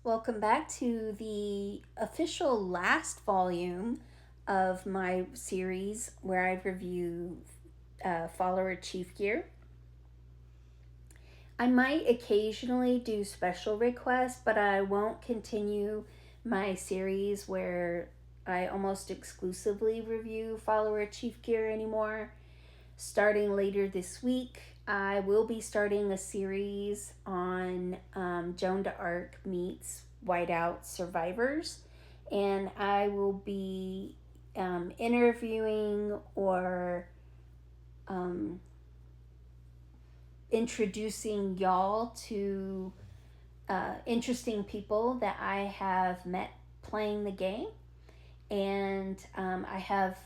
Welcome back to the official last volume of my series where I review Follower Chief Gear. I might occasionally do special requests, but I won't continue my series where I almost exclusively review Follower Chief Gear anymore. Starting later this week, I will be starting a series on Joan d'Arc meets Whiteout Survivors, and I will be interviewing or um, introducing y'all to interesting people that I have met playing the game. And I have,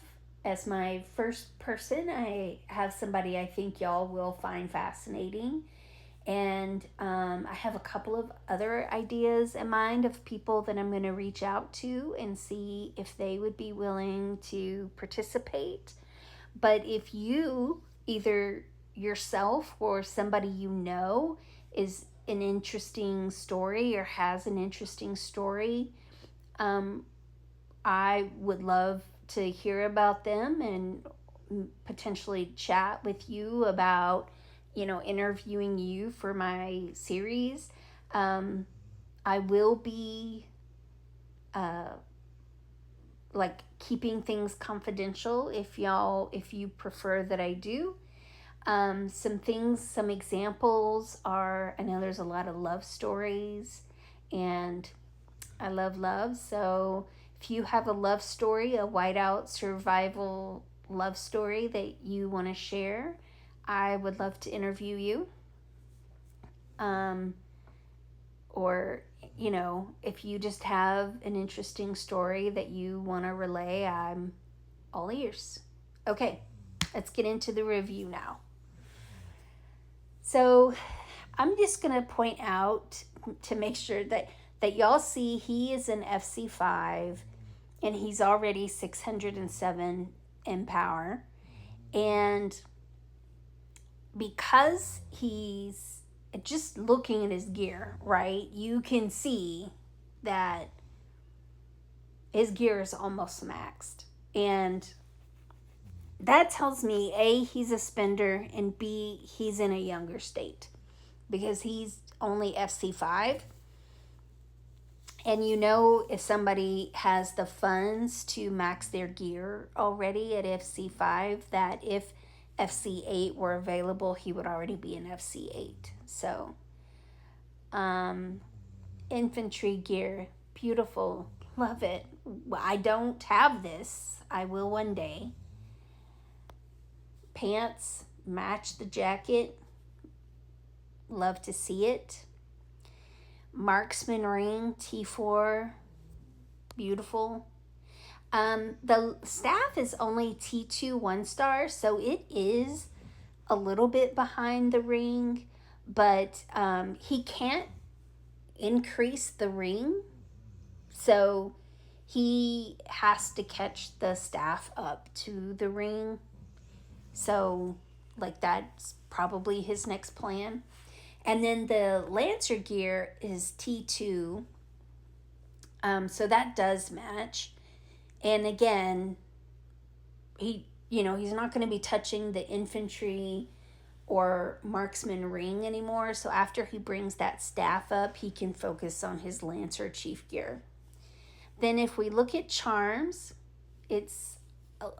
as my first person, I have somebody I think y'all will find fascinating. And I have a couple of other ideas in mind of people that I'm going to reach out to and see if they would be willing to participate. But if you, either yourself or somebody you know, is an interesting story or has an interesting story, um, I would love to hear about them and potentially chat with you about, interviewing you for my series. Um, I will be uh, like keeping things confidential if you prefer that I do. Some examples are, I know there's a lot of love stories, and I love love. So if you have a love story, a whiteout survival love story that you want to share, I would love to interview you. Um, or, if you just have an interesting story that you want to relay, I'm all ears. Okay, let's get into the review now. So I'm just going to point out to make sure that y'all see he is an FC5 and he's already 607 in power. And because he's just looking at his gear, right, you can see that his gear is almost maxed. And that tells me A, he's a spender, and B, he's in a younger state because he's only FC5. And if somebody has the funds to max their gear already at FC5, that if FC8 were available, he would already be in FC8. So, um, infantry gear, beautiful, love it. I don't have this, I will one day. Pants match the jacket, love to see it. Marksman ring, T4, beautiful. The staff is only T2 1 star, so it is a little bit behind the ring, but he can't increase the ring, so he has to catch the staff up to the ring. So, like, that's probably his next plan. And then the Lancer gear is T2, so that does match. And again, he's not going to be touching the infantry or marksman ring anymore. So after he brings that staff up, he can focus on his Lancer chief gear. Then if we look at charms, it's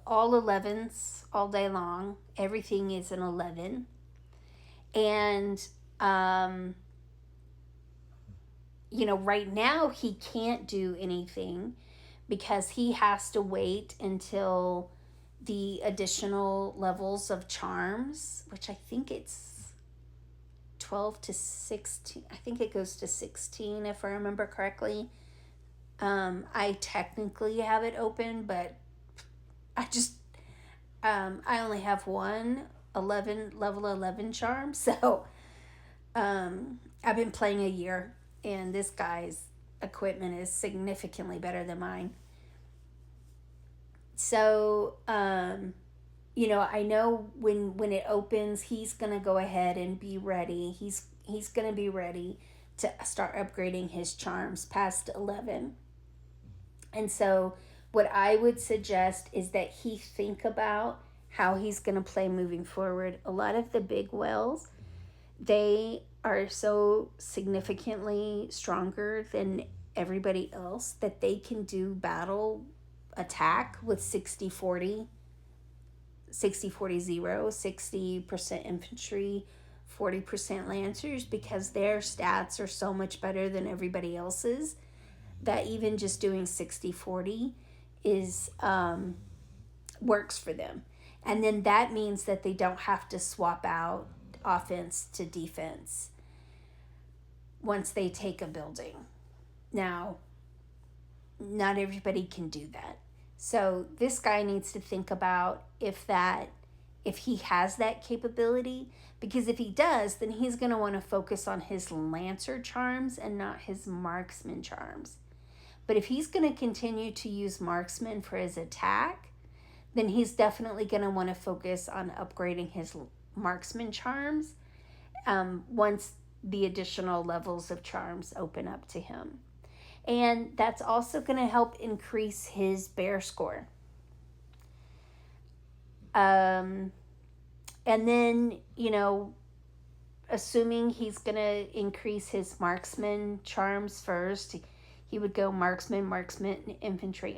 all 11s all day long. Everything is an 11. And um, right now he can't do anything because he has to wait until the additional levels of charms, which I think it's 12 to 16. I think it goes to 16 if I remember correctly. I technically have it open, but I just I only have one 11 level 11 charm, so I've been playing a year, and this guy's equipment is significantly better than mine. So, I know when it opens, he's gonna go ahead and be ready. He's gonna be ready to start upgrading his charms past 11. And so, what I would suggest is that he think about how he's going to play moving forward. A lot of the big whales, they are so significantly stronger than everybody else that they can do battle attack with 60-40, 0, 60% infantry, 40% lancers, because their stats are so much better than everybody else's that even just doing 60-40 is works for them. And then that means that they don't have to swap out offense to defense once they take a building. Now, not everybody can do that. So this guy needs to think about if he has that capability, because if he does, then he's going to want to focus on his lancer charms and not his marksman charms. But if he's going to continue to use marksman for his attack, then he's definitely going to want to focus on upgrading his marksman charms once the additional levels of charms open up to him. And that's also going to help increase his bear score. And then, assuming he's going to increase his marksman charms first, he would go marksman, infantry,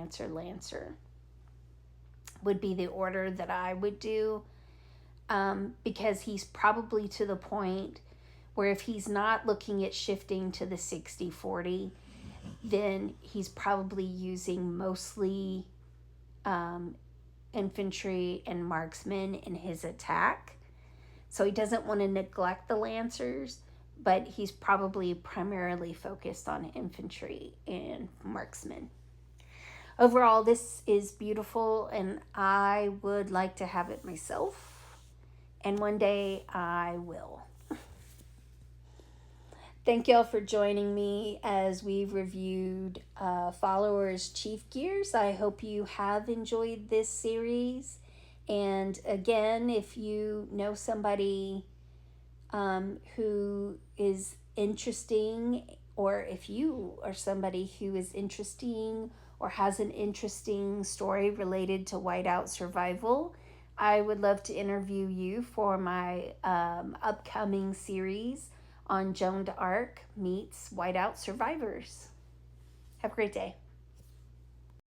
lancer. Would be the order that I would do, because he's probably to the point where if he's not looking at shifting to the 60-40, then he's probably using mostly infantry and marksmen in his attack. So he doesn't want to neglect the lancers, but he's probably primarily focused on infantry and marksmen. Overall, this is beautiful, and I would like to have it myself, and one day I will. Thank y'all for joining me as we've reviewed Followers Chief Gears. I hope you have enjoyed this series. And again, if you know somebody who is interesting, or if you are somebody who is interesting or has an interesting story related to whiteout survival, I would love to interview you for my upcoming series on Joan d'Arc meets whiteout survivors. Have a great day.